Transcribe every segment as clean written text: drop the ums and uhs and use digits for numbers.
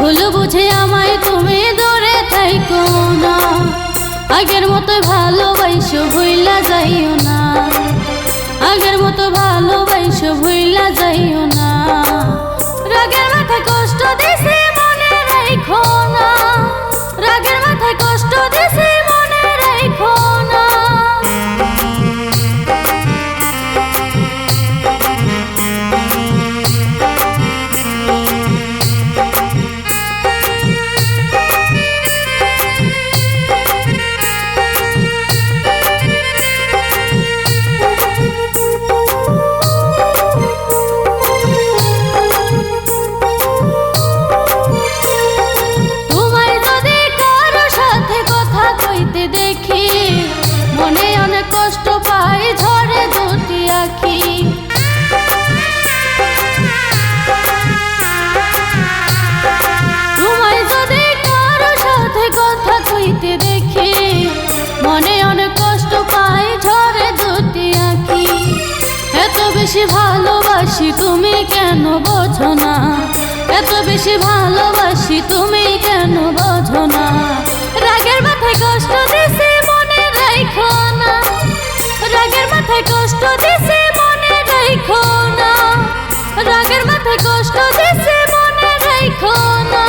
ভুল বুঝে আমায় তুমি দূরে থাইকো না। আগের মতো ভালোবাসো ভুইলা যাইও না, আগের মতো ভালোবাসো ভুইলা যাইও না। রাগের মাথায় কষ্ট দিছি মনে রাখো না, রাগের মাথায় কষ্ট দিছি মনে রাখো না। দেখি মনে অনেক কষ্ট পাই, ঝরে দুটি আখি। তোমায় যদি কারো সাথে কথা কইতে দেখি মনে অনেক কষ্ট পাই, ঝরে দুটি আখি। এত বেশি ভালোবাসি তুমি কেন বোঝো না, এত বেশি ভালোবাসি তুমি কেন বোঝো না। রাগের মাথায় কষ্ট দিছি মনে রাখো না, রাগের মাথায় কষ্ট দিছি মনে রাখো না, রাগের মাথায় কষ্ট দিছি মনে রাখো না।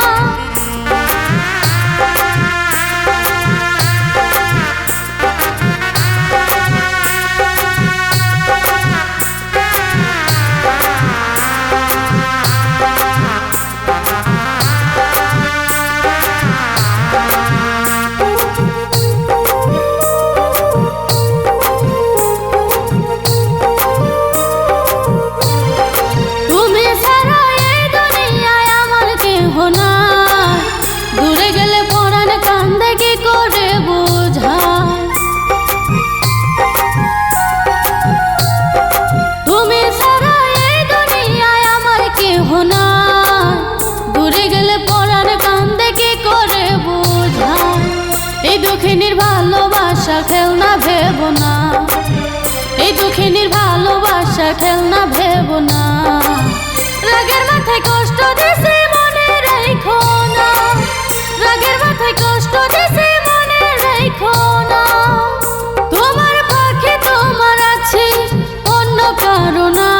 দূরে গেলে পরাণ কান্দে কি করে বোঝায়, তুমি ছাড়া এই দুনিয়ায় আমার কেহ নাই। দূরে গেলে পরাণ কান্দে কি করে বোঝায়। এই দুঃখিনীর ভালোবাসা খেলনা ভেবো না, এই দুঃখিনীর ভালোবাসা খেলনা ভেবো না। রাগের মাথায় কষ্ট দিছি মনে রাখো না, রাগের মাথায় কষ্ট দিছি মনে রাখো না। তোমার পাখি তোমার আছে অন্য কারো না,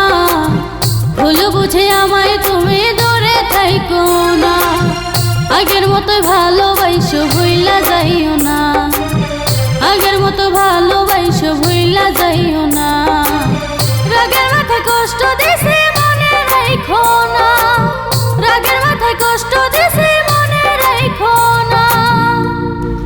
ভুল বুঝে আমায় তুমি দূরে থাইকো না। আগের মতো ভালোবাসো ভুইলা যাইও না, আগের মতো ভালোবাসো ভুইলা যাইও না। রাগের মাথায় কষ্ট